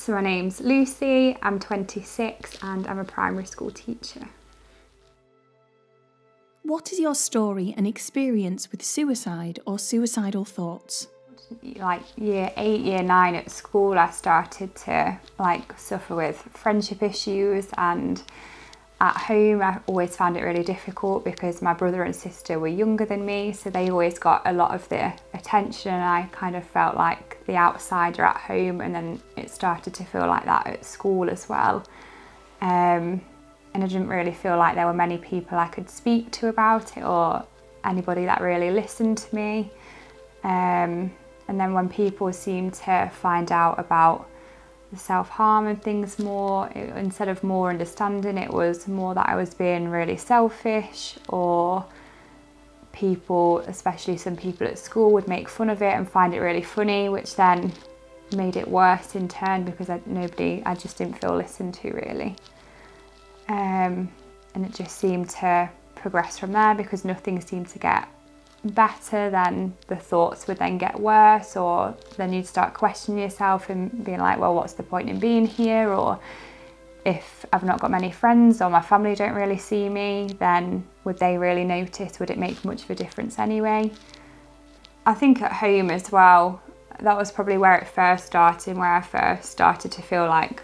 So my name's Lucy, I'm 26 and I'm a primary school teacher. What is your story and experience with suicide or suicidal thoughts? Like year 8, year 9 at school, I started to suffer with friendship issues, and at home I always found it really difficult because my brother and sister were younger than me, so they always got a lot of the attention and I kind of felt like the outsider at home, and then it started to feel like that at school as well. And I didn't really feel like there were many people I could speak to about it or anybody that really listened to me. And then when people seemed to find out about the self-harm and things more, instead of more understanding, it was more that I was being really selfish, or people, especially some people at school, would make fun of it and find it really funny, which then made it worse in turn because I just didn't feel listened to really. And it just seemed to progress from there because nothing seemed to get better. Then the thoughts would then get worse, or then you'd start questioning yourself and being like, well, what's the point in being here? Or if I've not got many friends or my family don't really see me, then would they really notice? Would it make much of a difference anyway? I think at home as well, that was probably where it first started, where I first started to feel like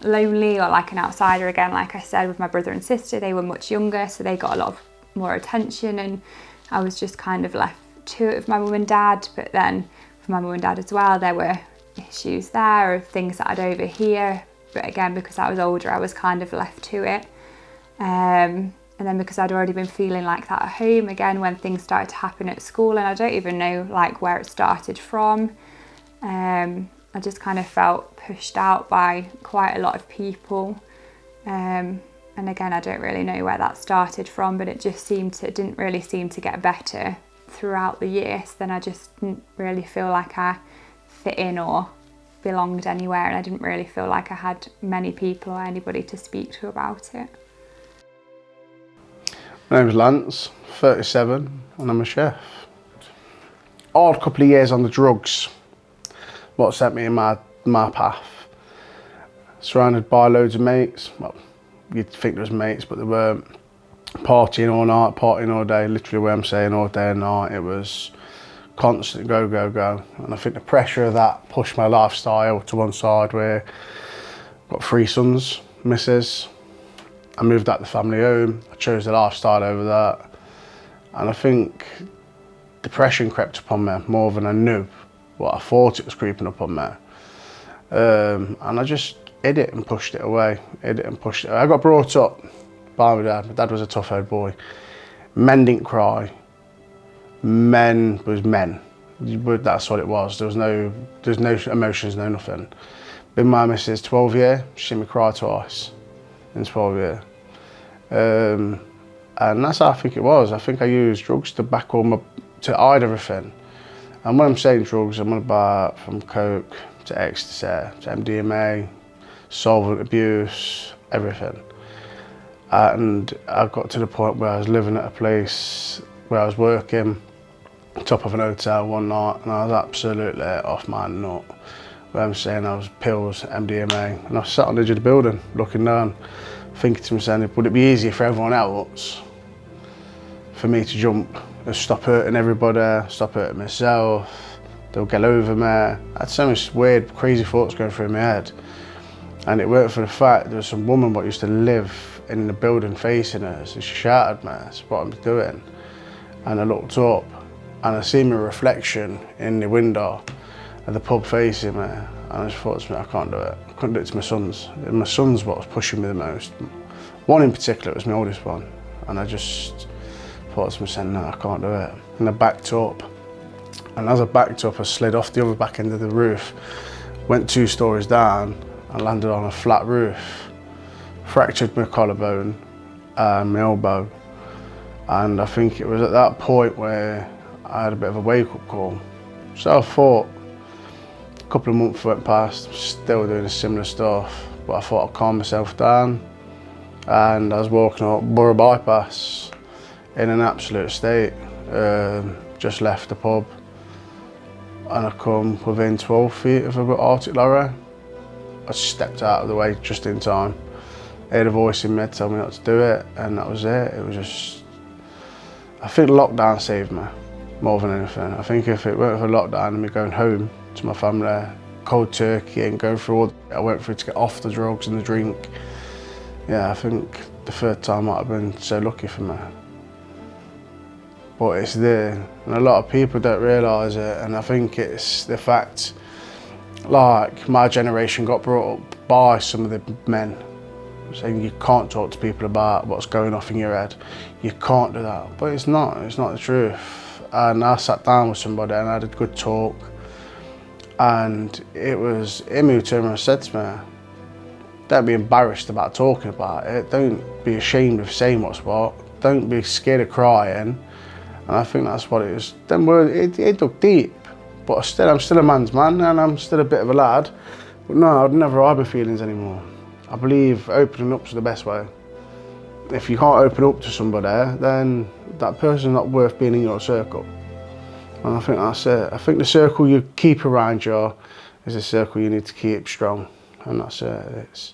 lonely or like an outsider again. Like I said, with my brother and sister, they were much younger, so they got a lot of more attention, and I was just kind of left to it with my mum and dad. But then for my mum and dad as well, there were issues there of things that I'd overhear. But again, because I was older, I was kind of left to it. And then because I'd already been feeling like that at home, again, when things started to happen at school, and I don't even know like where it started from, I just kind of felt pushed out by quite a lot of people. And again, I don't really know where that started from, but it didn't really seem to get better throughout the year. So then I just didn't really feel like I fit in or belonged anywhere, and I didn't really feel like I had many people or anybody to speak to about it. My name's Lance, 37, and I'm a chef. Hard couple of years on the drugs, what set me in my path. Surrounded by loads of mates. Well, you'd think there was mates, but they weren't. Partying all night, partying all day, literally where I'm saying all day and night. It was constant go, go, go. And I think the pressure of that pushed my lifestyle to one side, where I've got 3 sons, missus. I moved out the family home. I chose the lifestyle over that. And I think depression crept upon me more than I knew what I thought it was creeping up on me. And I just hid it and pushed it away, I got brought up by my dad. My dad was a tough old boy. Men didn't cry. Men was men. That's what it was. There's no emotions, no nothing. Been my missus 12 years, she seen me cry twice in 12 years. And that's how I think it was. I think I used drugs to to hide everything. And when I'm saying drugs, I'm on about from coke to ecstasy to MDMA, solvent abuse, everything. And I got to the point where I was living at a place where I was working, top of an hotel one night, and I was absolutely off my nut. Where I'm saying I was pills, MDMA, and I was sat on the edge of the building, looking down, thinking to myself, would it be easier for everyone else for me to jump and stop hurting everybody, stop hurting myself, they'll get over me. I had so much weird, crazy thoughts going through my head. And it weren't for the fact there was some woman that used to live in the building facing us, and she shouted at me, that's what I'm doing. And I looked up and I seen my reflection in the window of the pub facing me, and I just thought to me, I can't do it. I couldn't do it to my sons. And my son's what was pushing me the most. One in particular was my oldest one, and I just thought to myself, no, I can't do it. And I backed up, and as I backed up, I slid off the other back end of the roof, went 2 stories down, and landed on a flat roof, fractured my collarbone and my elbow. And I think it was at that point where I had a bit of a wake-up call. So I thought, a couple of months went past, still doing similar stuff, but I thought I'd calm myself down. And I was walking up Borough Bypass in an absolute state, just left the pub, and I come within 12 feet of a Arctic lorry. I stepped out of the way just in time. I had a voice in me to tell me not to do it, and that was it. It was just, I think lockdown saved me more than anything. I think if it weren't for lockdown and me going home to my family, cold turkey, and going through all I went through to get off the drugs and the drink, yeah, I think the third time might have been so lucky for me. But it's there, and a lot of people don't realise it, and I think it's the fact, like, my generation got brought up by some of the men saying you can't talk to people about what's going off in your head. You can't do that, but it's not the truth. And I sat down with somebody and I had a good talk, and it was him who turned around and said to me, don't be embarrassed about talking about it, don't be ashamed of saying what's what, don't be scared of crying. And I think that's what it is. Them words, it dug deep, but I'm still a man's man, and I'm still a bit of a lad, but no, I'd never hide my feelings anymore. I believe opening up's the best way. If you can't open up to somebody, then that person's not worth being in your circle. And I think that's it. I think the circle you keep around you is a circle you need to keep strong, and that's it.